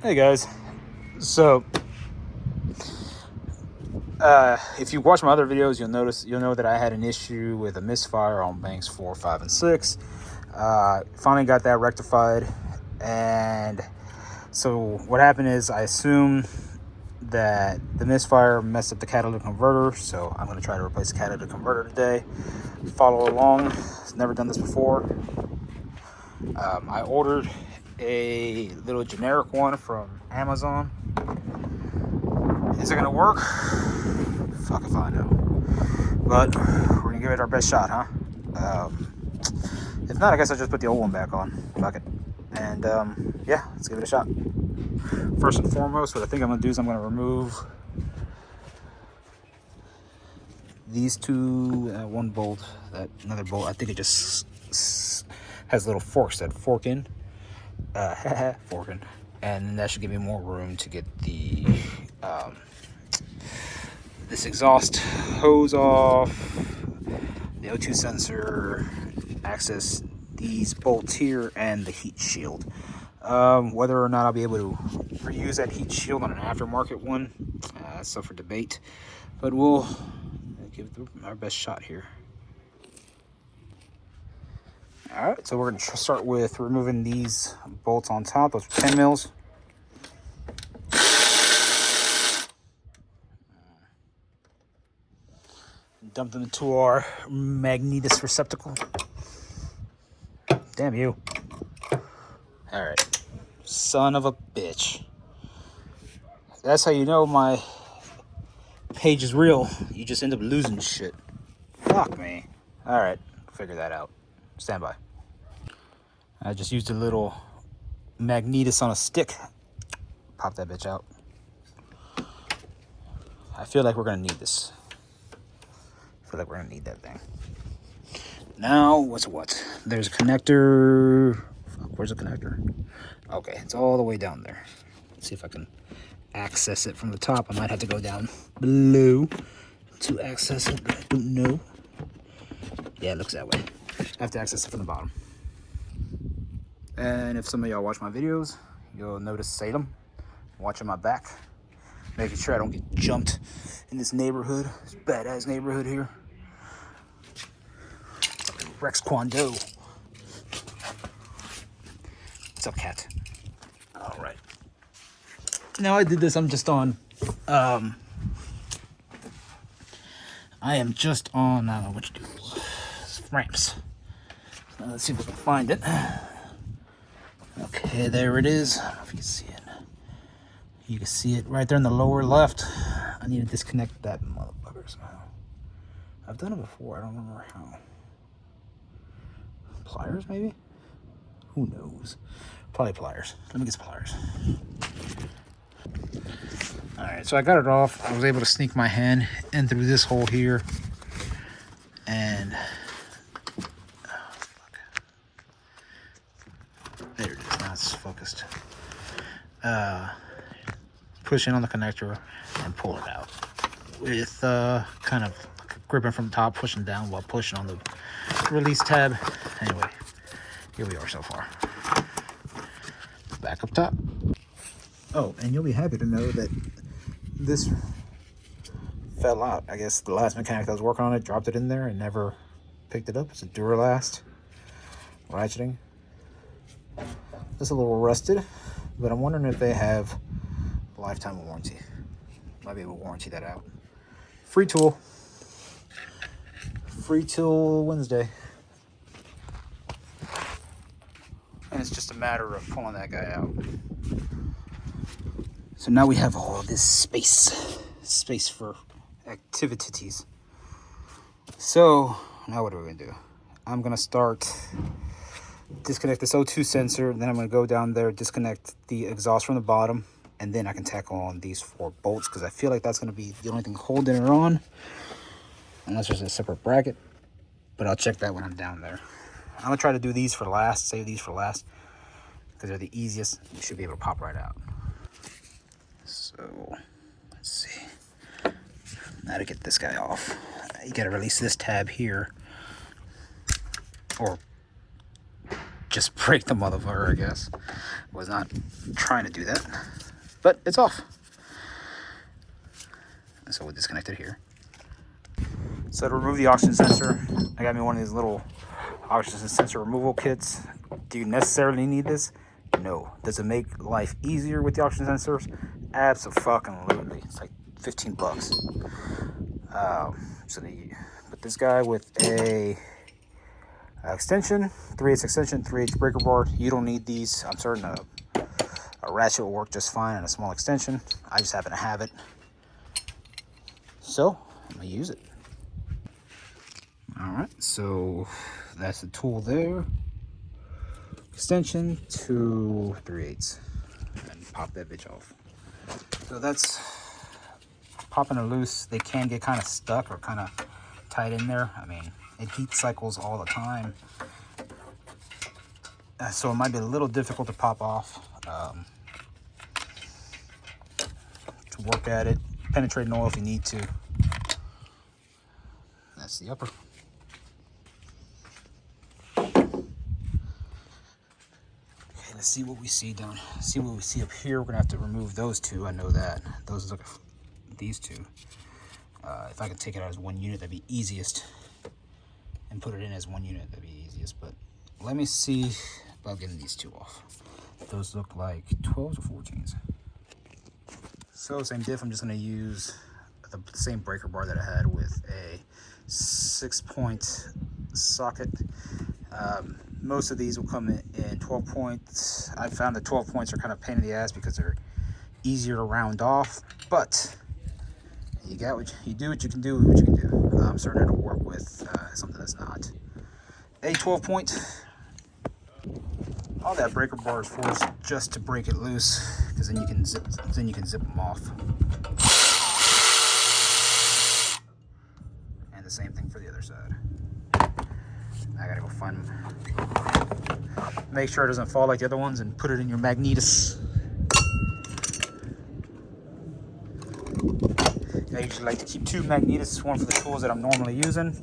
Hey guys, so if you watch my other videos, you'll know that I had an issue with a misfire on banks 4, 5, and 6. Finally got that rectified, and so what happened is I assume that the misfire messed up the catalytic converter, so I'm going to try to replace the catalytic converter today. Follow along. I've never done this before. I ordered a little generic one from Amazon. Is it gonna work? Fuck if I know. But we're gonna give it our best shot, huh? If not, I guess I'll just put the old one back on. Fuck it. And yeah, let's give it a shot. First and foremost, what I think I'm gonna do is I'm gonna remove these two, one bolt, another bolt. I think it just has little forks that fork in. Forking, and that should give me more room to get the this exhaust hose off, the O2 sensor, access these bolts here, and the heat shield. Whether or not I'll be able to reuse that heat shield on an aftermarket one, that's up for debate, but we'll give it our best shot here. Alright, so we're going to start with removing these bolts on top, those 10 mils. Dump them into our magnetus receptacle. Damn you. Alright, son of a bitch. That's how you know my page is real. You just end up losing shit. Fuck me. Alright, figure that out. Stand by. I just used a little magnetus on a stick. Pop that bitch out. I feel like we're gonna need this. I feel like we're gonna need that thing. Now, what's what? There's a connector. Fuck, where's the connector? Okay, it's all the way down there. Let's see if I can access it from the top. I might have to go down below to access it, but I don't know. Yeah, it looks that way. I have to access it from the bottom. And if some of y'all watch my videos, you'll notice Salem watching my back, making sure I don't get jumped in this neighborhood, this badass neighborhood here. Rex Kwando. What's up, cat? All right. Now I did this. I'm just on. I am just on. I don't know what you do. Ramps. Let's see if we can find it. Okay, there it is. I don't know if you can see it. You can see it right there in the lower left. I need to disconnect that motherfucker somehow. I've done it before. I don't remember how. Pliers, maybe? Who knows? Probably pliers. Let me get some pliers. Alright, so I got it off. I was able to sneak my hand in through this hole here. And there it is. Now it's focused. Push in on the connector and pull it out with kind of gripping from the top, pushing down while pushing on the release tab. Anyway, here we are so far. Back up top. Oh, and you'll be happy to know that this fell out. I guess the last mechanic that was working on it dropped it in there and never picked it up. It's a Duralast ratcheting. It's a little rusted, but I'm wondering if they have a lifetime warranty. Might be able to warranty that out. Free tool. Free till Wednesday. And it's just a matter of pulling that guy out. So now we have all this space for activities. So now what are we gonna do? I'm gonna start disconnect this O2 sensor, then I'm gonna go down there, disconnect the exhaust from the bottom, and then I can tackle on these 4 bolts because I feel like that's gonna be the only thing holding it on, unless there's a separate bracket. But I'll check that when I'm down there. I'm gonna try to do these for last, save these for last, because they're the easiest. You should be able to pop right out. So let's see. Now to get this guy off, you gotta release this tab here, or just break the motherfucker, I guess. Was not trying to do that, but it's off. And so we'll disconnect it here. So to remove the oxygen sensor, I got me one of these little oxygen sensor removal kits. Do you necessarily need this? No. Does it make life easier with the oxygen sensors? Absolutely. It's like 15 bucks. So but this guy with a extension, 3/8 extension, 3/8 breaker bar. You don't need these. I'm certain a ratchet will work just fine and a small extension. I just happen to have it, so I'm gonna use it. All right, so that's the tool there. Extension to 3/8, and pop that bitch off. So that's popping it loose. They can get kind of stuck or kind of tight in there. I mean, it heat cycles all the time, so it might be a little difficult to pop off. To work at it, penetrate in oil if you need to. That's the upper. Let's see what we see down. See what we see up here. We're gonna have to remove those two. I know that. Those look, these two. If I could take it out as one unit, that'd be easiest. And put it in as one unit, that'd be easiest. But let me see about getting these two off. Those look like 12s or 14s. So same diff. I'm just gonna use the same breaker bar that I had with a 6-point socket. Most of these will come in 12 points. I found that 12 points are kind of pain in the ass because they're easier to round off, but you got what you do, what you can do, what you can do. I'm certain it'll work with something that's not a 12 point. All that breaker bar is for is just to break it loose, because then you can zip them off. And the same thing for the other side. I gotta go find them. Make sure it doesn't fall like the other ones, and put it in your magnetus. I usually like to keep 2 magnetus, one for the tools that I'm normally using,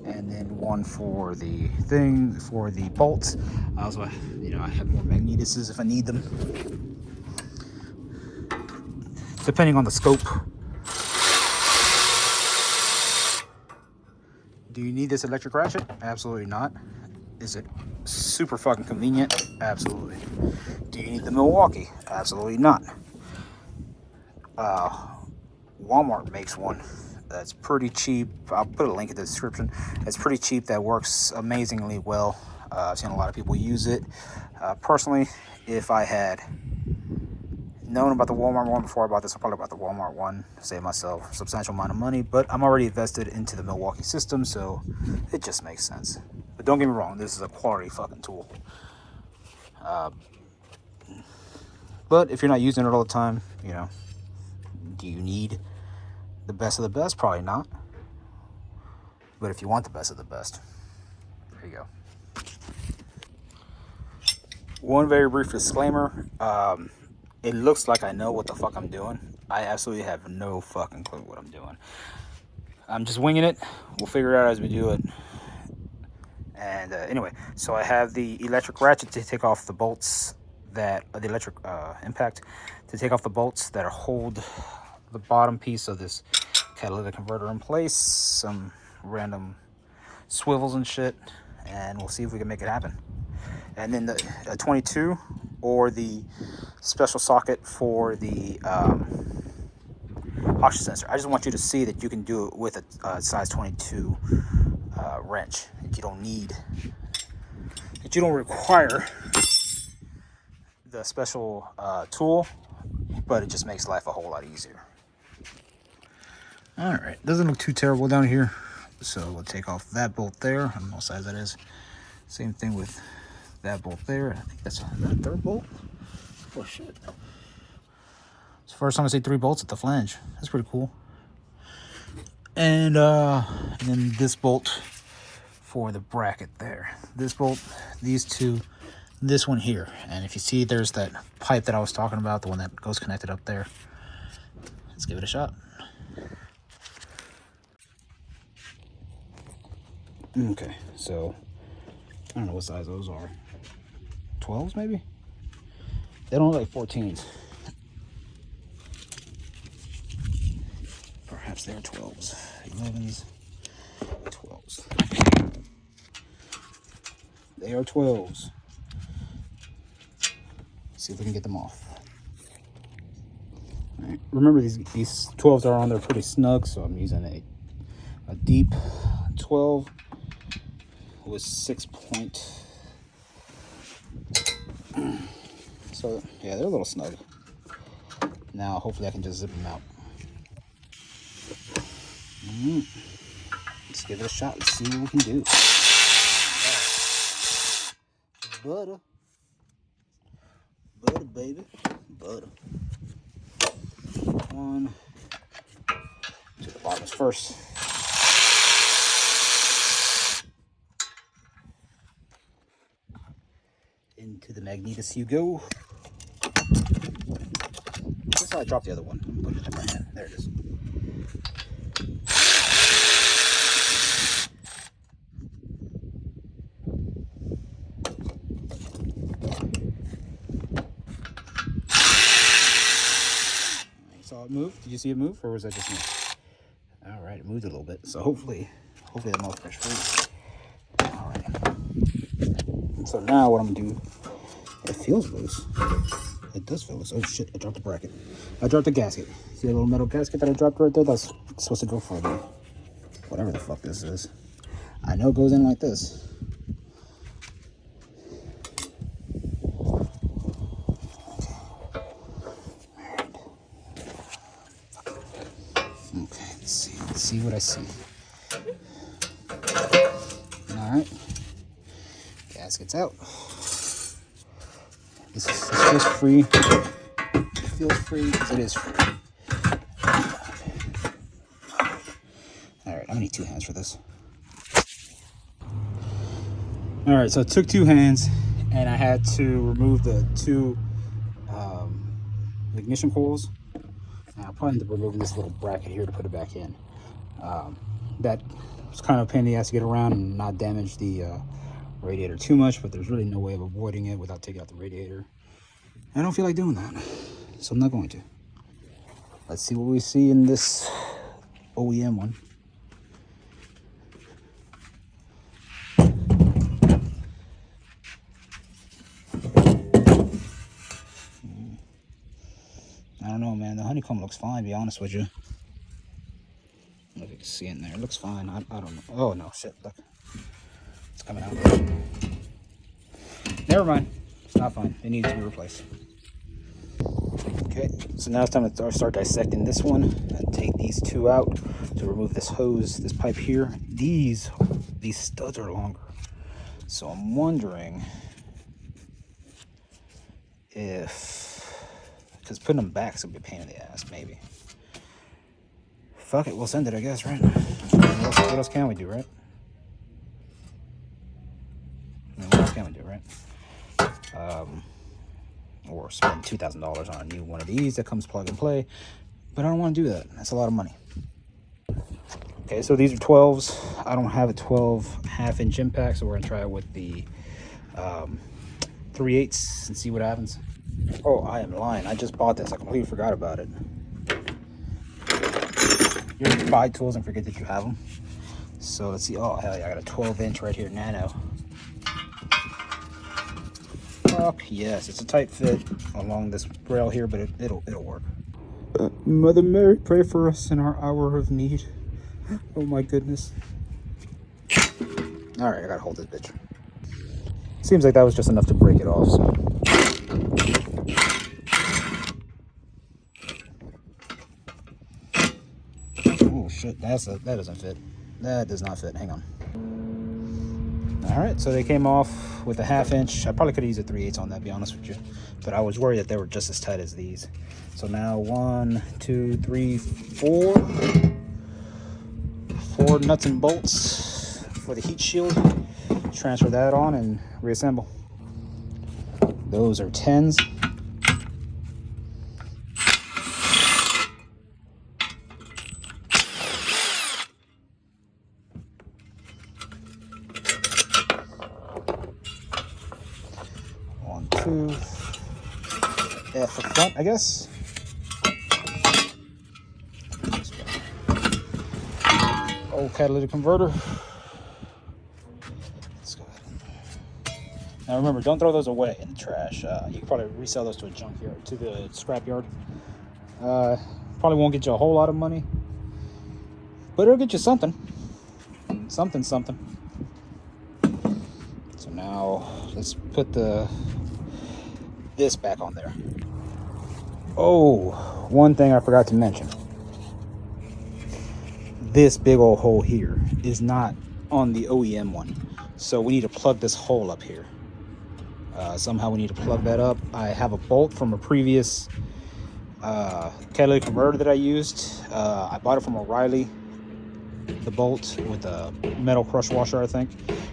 and then one for the bolts. I also, I have more magnetuses if I need them, depending on the scope. Do you need this electric ratchet? Absolutely not. Is it super fucking convenient? Absolutely. Do you need the Milwaukee? Absolutely not. Walmart makes one that's pretty cheap. I'll put a link in the description. It's pretty cheap. That works amazingly well. I've seen a lot of people use it. Personally, if I had known about the Walmart one before I bought this, I probably bought the Walmart one, save myself a substantial amount of money, but I'm already invested into the Milwaukee system, so it just makes sense. But don't get me wrong, this is a quality fucking tool. But if you're not using it all the time, do you need the best of the best? Probably not. But if you want the best of the best, there you go. One very brief disclaimer. It looks like I know what the fuck I'm doing. I absolutely have no fucking clue what I'm doing. I'm just winging it. We'll figure it out as we do it. And anyway, so I have the electric ratchet to take off the bolts the electric impact to take off the bolts that hold the bottom piece of this catalytic converter in place. Some random swivels and shit. And we'll see if we can make it happen. And then the 22 or the special socket for the oxygen sensor. I just want you to see that you can do it with a size 22 wrench. That you don't require the special tool, but it just makes life a whole lot easier. All right, doesn't look too terrible down here. So we'll take off that bolt there. I don't know what size that is. Same thing with that bolt there. I think that's the third bolt. Oh shit. It's the first time I see 3 bolts at the flange. That's pretty cool. And then this bolt for the bracket there. This bolt, these two, this one here. And if you see, there's that pipe that I was talking about, the one that goes connected up there. Let's give it a shot. Okay, so I don't know what size those are. 12s maybe? They don't look like 14s. Perhaps they're 12s. 11s, 12s. They are 12s. Let's see if we can get them off. All right. Remember, these 12s are on there pretty snug, so I'm using a deep 12 with 6 point. So yeah, they're a little snug. Now hopefully I can just zip them out. Let's give it a shot. Let's see what we can do. Butter. Butter, baby. Butter. One. To the bottoms first. Into the magnetus you go. That's how I dropped the other one. I'm putting it in my hand. There it is. You saw it move? Did you see it move, or was that just me? All right, it moved a little bit. So hopefully the motherfucker's free. All right. So now what I'm gonna do? It feels loose. It does feel loose. Oh shit! I dropped the bracket. I dropped the gasket. See that little metal gasket that I dropped right there? That's supposed to go for the whatever the fuck this is. I know it goes in like this. Okay, let's see. Let's see what I see. All right. Gasket's out. This feels free. It feels free because it is free. All right, I'm gonna need 2 hands for this. All right, so it took 2 hands, and I had to remove the 2 ignition coils. I'll probably end up removing this little bracket here to put it back in. That was kind of a pain in the ass to get around and not damage the radiator too much, but there's really no way of avoiding it without taking out the radiator. I don't feel like doing that, so I'm not going to. Let's see what we see in this OEM one. I don't know, man. The honeycomb looks fine, to be honest with you. I don't know if you can see it in there. It looks fine. I don't know. Oh, no, shit. Look. It's coming out. Never mind. It's not fine. It needs to be replaced. Okay, so now it's time to start dissecting this one and take these 2 out to remove this hose, this pipe here. These studs are longer. So I'm wondering if, because putting them back is going to be a pain in the ass, maybe. Fuck it, we'll send it, I guess, right? What else can we do, right? I mean, what else can we do, right? Or spend $2,000 on a new one of these that comes plug and play, but I don't want to do that. That's a lot of money. Okay, so these are 12s. I don't have a 12 half-inch impact, so we're gonna try it with the 3/8 and see what happens. Oh, I am lying. I just bought this. I completely forgot about it. You ever buy tools and forget that you have them? So let's see. Oh hell yeah, I got a 12-inch right here, nano. Fuck yes, it's a tight fit along this rail here, but it'll work. Mother Mary, pray for us in our hour of need. Oh my goodness. All right, I gotta hold this bitch. Seems like that was just enough to break it off. So. Oh shit, that doesn't fit. That does not fit. Hang on. All right, so they came off with a 1/2 inch. I probably could have used a 3/8 on that, to be honest with you, but I was worried that they were just as tight as these. So now 1, 2, 3, 4 nuts and bolts for the heat shield. Transfer that on and reassemble. Those are 10s. One, two. for front, I guess. Old catalytic converter. Let's go ahead. Now remember, don't throw those away in the trash. You can probably resell those to a junkyard, to the scrap yard. Probably won't get you a whole lot of money, but it'll get you something. Something. So now let's put this back on there. Oh, one thing I forgot to mention. This big old hole here is not on the OEM one. So we need to plug this hole up here. Somehow we need to plug that up. I have a bolt from a previous catalytic converter that I used. I bought it from O'Reilly, the bolt with a metal crush washer, I think.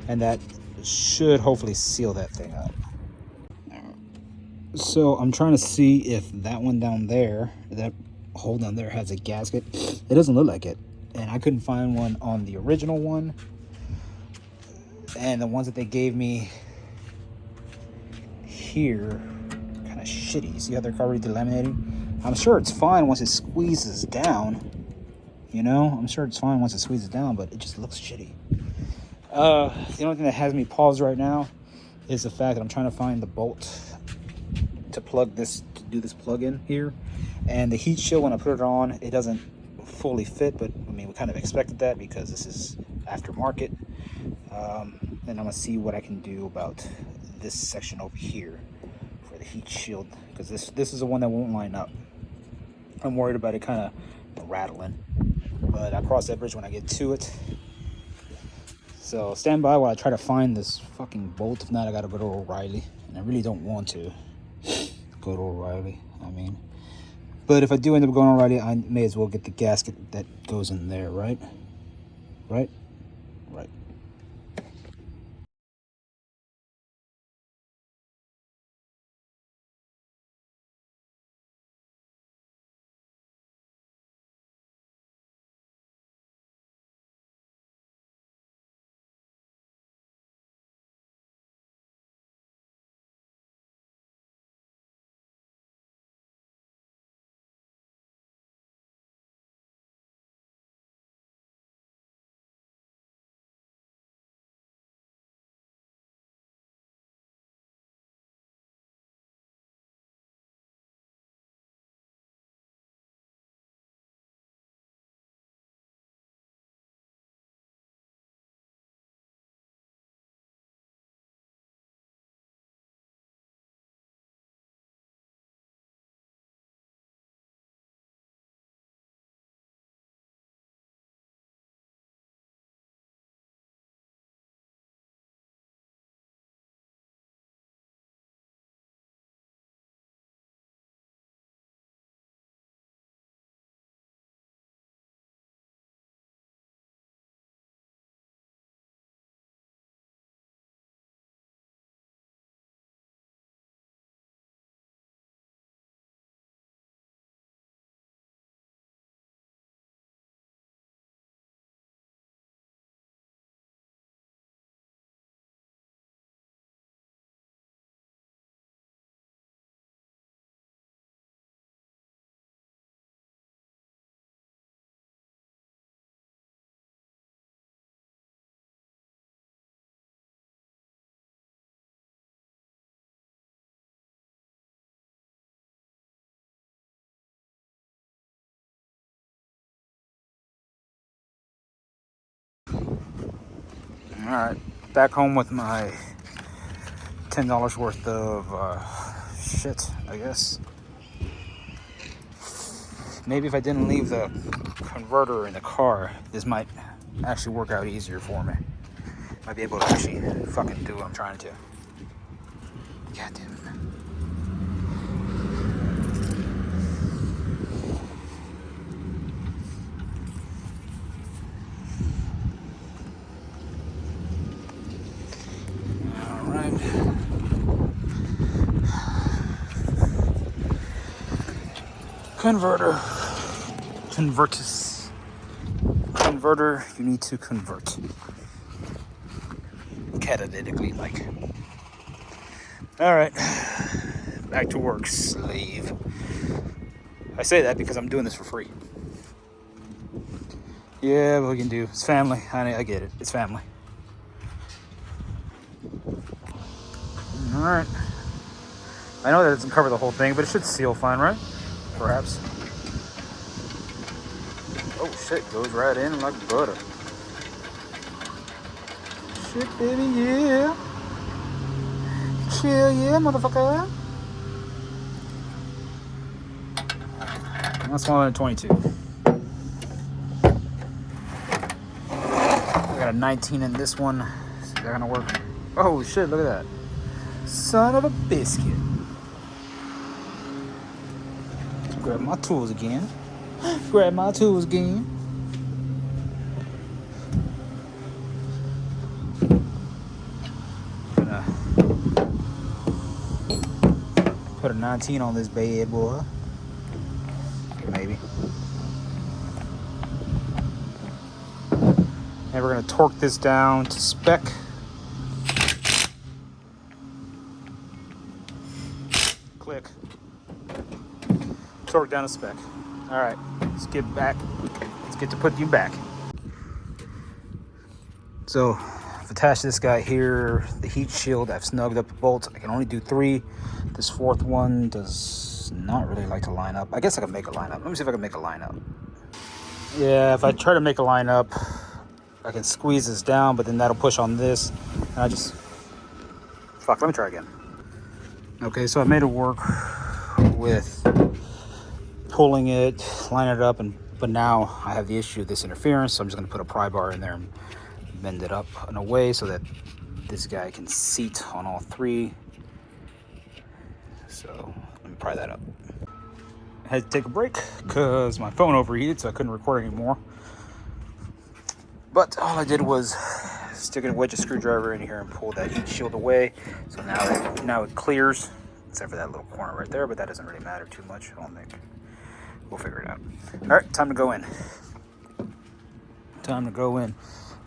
And that should hopefully seal that thing up. So I'm trying to see if that one down there, that hole down there, has a gasket. It doesn't look like it. And I couldn't find one on the original one. And the ones that they gave me here, kind of shitty. See how they're already delaminating? I'm sure it's fine once it squeezes down. You know, I'm sure it's fine once it squeezes down, but it just looks shitty. The only thing that has me paused right now is the fact that I'm trying to find the bolt to plug this, to do this plug-in here. And the heat shield, when I put it on, it doesn't fully fit, but I mean, we kind of expected that because this is aftermarket. And I'm gonna see what I can do about this section over here for the heat shield, because this is the one that won't line up. I'm worried about it kind of rattling, but I'll cross that bridge when I get to it. So stand by while I try to find this fucking bolt. If not, I gotta go to O'Reilly, and I really don't want to go to O'Reilly. I mean, but if I do end up going to O'Reilly, I may as well get the gasket that goes in there, right? Right. All right, back home with my $10 worth of shit, I guess. Maybe if I didn't leave the converter in the car, this might actually work out easier for me. Might be able to actually fucking do what I'm trying to. God damn it. Converter, you need to convert catalytically, like. All right, Back to work, slave. I say that because I'm doing this for free. Yeah, what we can do. It's family, honey. I get it. It's family. All right. I know that doesn't cover the whole thing, but it should seal fine, right? Perhaps. Oh shit, goes right in like butter. Shit, baby, yeah. Chill, yeah, motherfucker. That's smaller than 22. I got a 19 in this one. Is that gonna work? Oh shit, look at that. Son of a biscuit. Let's grab my tools again. Grab my tools again. Gonna put a 19 on this bad boy. Maybe. And we're gonna torque this down to spec. Click. Torque down to spec. All right, let's get back. Let's get to putting you back. So I've attached this guy here, the heat shield. I've snugged up the bolts. I can only do 3. This 4th one does not really like to line up. I guess I can make a line up. Let me see if I can make a line up. Yeah, if I try to make a line up, I can squeeze this down, but then that'll push on this. And I just, fuck, let me try again. Okay, so I made it work with pulling it, line it up, but now I have the issue of this interference, so I'm just gonna put a pry bar in there and bend it up in a way so that this guy can seat on all 3. So let me pry that up. I had to take a break because my phone overheated, so I couldn't record anymore. But all I did was stick a wedge of screwdriver in here and pull that heat shield away. So now it clears, except for that little corner right there, but that doesn't really matter too much, I don't think. We'll figure it out. All right, time to go in. Time to go in.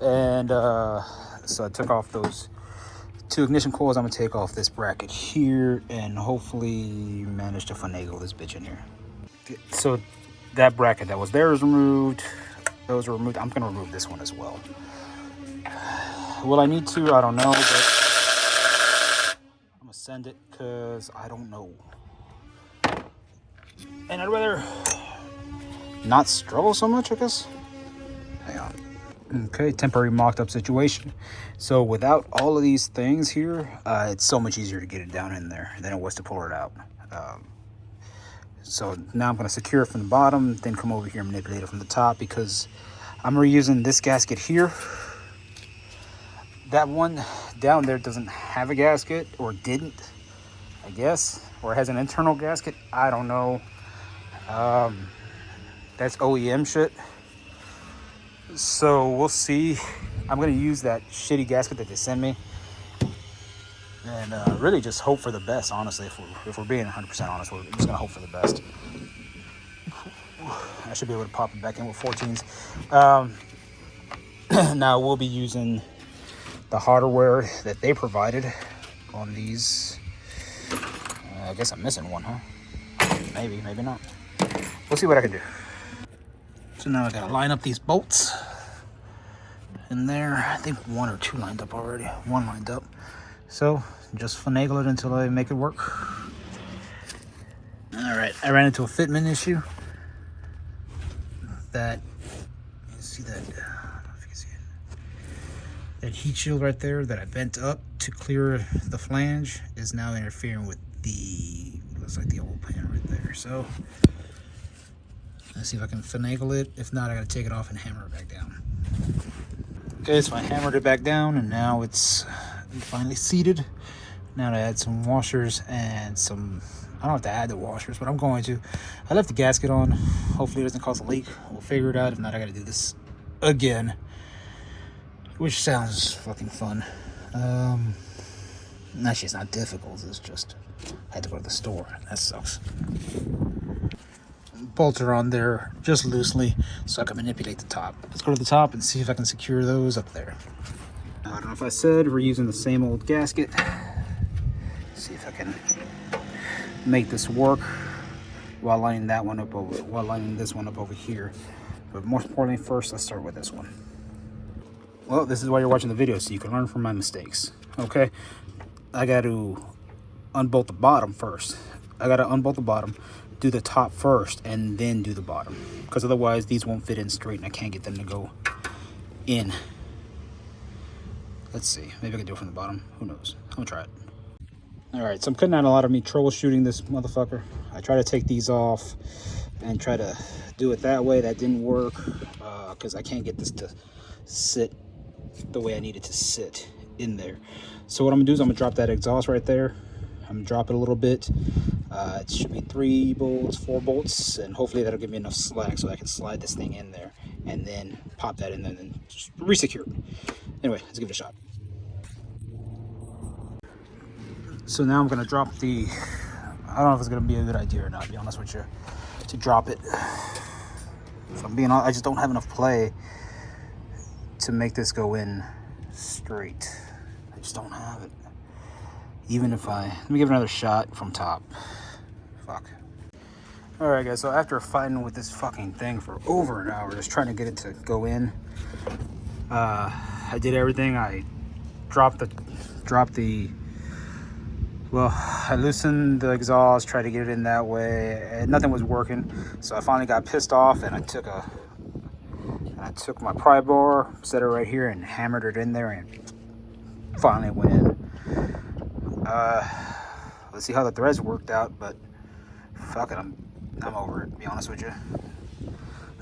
And so I took off those 2 ignition coils. I'm gonna take off this bracket here and hopefully manage to finagle this bitch in here. So that bracket that was there is removed. Those are removed. I'm gonna remove this one as well. Will I need to? I don't know, but I'm gonna send it because I don't know. And I'd rather not struggle so much, I guess. Hang on. Okay, temporary mocked up situation. So without all of these things here, it's so much easier to get it down in there than it was to pull it out. So now I'm going to secure it from the bottom, then come over here and manipulate it from the top, because I'm reusing this gasket here. That one down there doesn't have a gasket, or didn't, I guess, or it has an internal gasket. I don't know. That's OEM shit. So we'll see. I'm going to use that shitty gasket that they send me. And really just hope for the best, honestly. If we're being 100% honest, we're just going to hope for the best. I should be able to pop it back in with 14s. Now we'll be using the hardware that they provided on these. I guess I'm missing one, huh? Maybe, maybe not. We'll see what I can do. So now I gotta line up these bolts in there. I think 1 or 2 lined up already. 1 lined up. So just finagle it until I make it work. All right, I ran into a fitment issue. That, you see that, I don't know if you can see it. That heat shield right there that I bent up to clear the flange is now interfering with the, looks like the old pan right there. So let's see if I can finagle it. If not, I gotta take it off and hammer it back down. Okay, so I hammered it back down and now it's finally seated. Now to add some washers and some, I don't have to add the washers, but I'm going to. I left the gasket on. Hopefully it doesn't cause a leak. We'll figure it out. If not, I gotta do this again, which sounds fucking fun. Actually, it's not difficult. It's just, I had to go to the store. That sucks. Bolts are on there just loosely so I can manipulate the top. Let's go to the top and see if I can secure those up there. I don't know if I said we're using the same old gasket. See if I can make this work while lining that one up over, while lining this one up over here. But most importantly, first let's start with this one. Well, this is why you're watching the video, so you can learn from my mistakes. Okay, I got to unbolt the bottom first. I got to unbolt the bottom, do the top first, and then do the bottom, because otherwise these won't fit in straight and I can't get them to go in. Let's see, maybe I can do it from the bottom. Who knows? I'm gonna try it. All right, so I'm cutting out a lot of me troubleshooting this motherfucker. I try to take these off and try to do it that way. That didn't work because I can't get this to sit the way I need it to sit in there. So what I'm gonna do is I'm gonna drop that exhaust right there. I'm gonna drop it a little bit. It should be 3 bolts, 4 bolts, and hopefully that'll give me enough slack so I can slide this thing in there and then pop that in there and then just re-secure it. Anyway, let's give it a shot. So now I'm gonna drop the, I don't know if it's gonna be a good idea or not, to be honest with you, to drop it. If I'm being honest, I just don't have enough play to make this go in straight. I just don't have it. Even if let me give it another shot from top. Fuck. All right, guys, so after fighting with this fucking thing for over an hour, just trying to get it to go in, I did everything. I well, I loosened the exhaust, tried to get it in that way, and nothing was working. So I finally got pissed off, and I took my pry bar, set it right here, and hammered it in there, and finally went in. Let's see how the threads worked out, but fuck it, I'm over it, to be honest with you.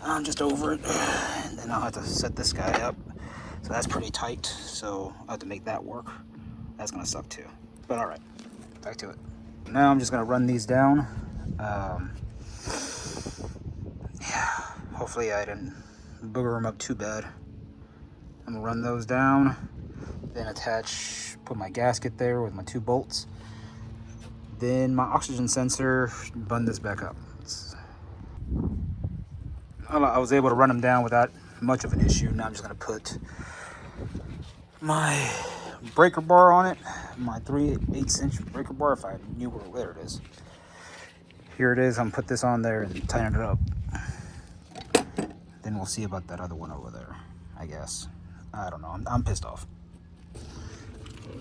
I'm just over it. And then I'll have to set this guy up. So that's pretty tight, so I'll have to make that work. That's gonna suck too. But all right, back to it. Now I'm just gonna run these down. Yeah, hopefully I didn't booger them up too bad. I'm gonna run those down, then put my gasket there with my 2 bolts. Then my oxygen sensor, button this back up. I was able to run them down without much of an issue. Now I'm just gonna put my breaker bar on it, my 3/8" breaker bar, if I knew where it is. Here it is. I'm gonna put this on there and tighten it up. Then we'll see about that other one over there, I guess. I don't know, I'm pissed off.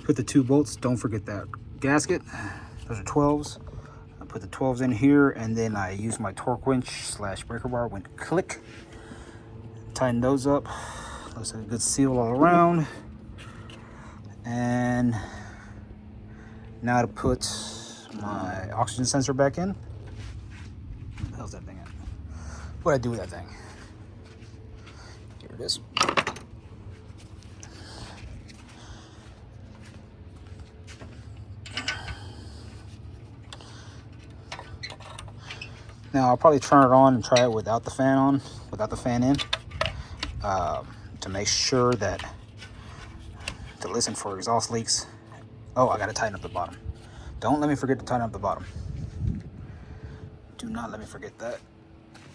Put the 2 bolts, don't forget that gasket. Those are 12s. I put the 12s in here, and then I use my torque winch / breaker bar, went click. Tighten those up. Looks like a good seal all around. And now to put my oxygen sensor back in. Where the hell's that thing at? What do I do with that thing? Here it is. Now I'll probably turn it on and try it without the fan in, to make sure to listen for exhaust leaks. Oh, I gotta tighten up the bottom. Don't let me forget to tighten up the bottom. Do not let me forget that,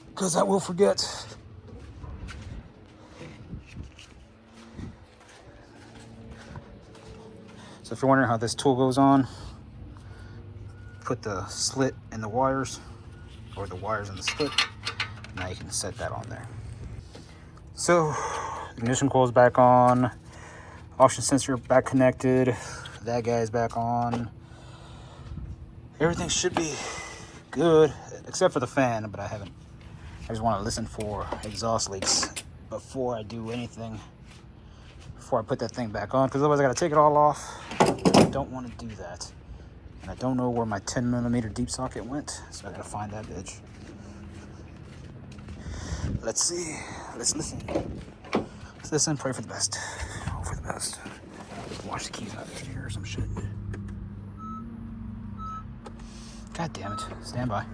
because I will forget. So if you're wondering how this tool goes on, put the slit in the wires, or the wires in the slit. Now you can set that on there. So ignition coil is back on, oxygen sensor back connected, that guy is back on. Everything should be good except for the fan, but I just want to listen for exhaust leaks before I do anything, before I put that thing back on, because otherwise I got to take it all off. I don't want to do that. And I don't know where my 10mm deep socket went, so I gotta find that bitch. Let's see. Let's listen. Let's listen, pray for the best. Hope for the best. Wash the keys out of here or some shit. God damn it. Stand by.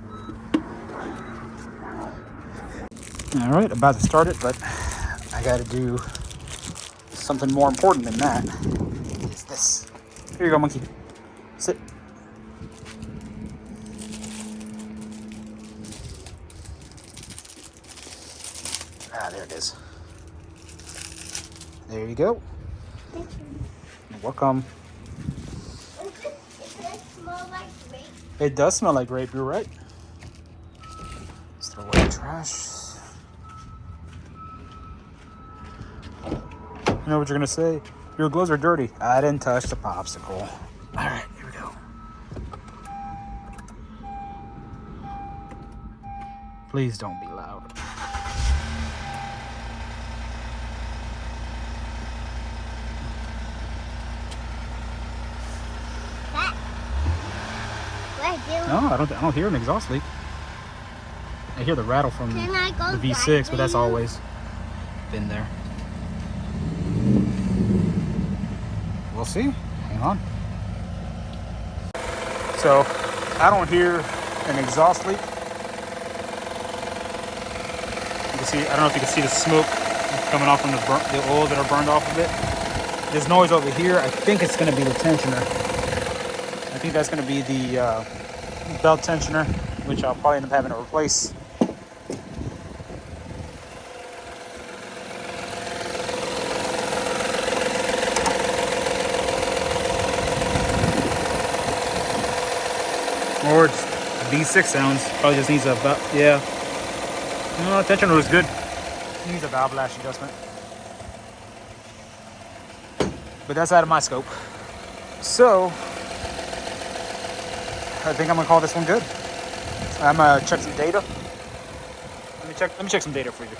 Alright, about to start it, but I gotta do something more important than that. It's this. Here you go, monkey. Sit. Ah, there it is. There you go. Thank you. You're welcome. Does it smell like grape? It does smell like grape, you're right. Let's throw away the trash. You know what you're gonna say? Your gloves are dirty. I didn't touch the popsicle. All right, here we go. Please don't be loud. No, I don't hear an exhaust leak. I hear the rattle from the V6, but that's always been there. We'll see. Hang on. So I don't hear an exhaust leak. You can see, I don't know if you can see the smoke coming off from the oils that are burned off of it. There's noise over here. I think it's going to be the tensioner. I think that's going to be the belt tensioner, which I'll probably end up having to replace. Or it's V6 sounds. Probably just needs a belt. Yeah. No, tensioner was good. It needs a valve lash adjustment. But that's out of my scope. So I think I'm gonna call this one good. I'm gonna check some data. Let me check some data for you.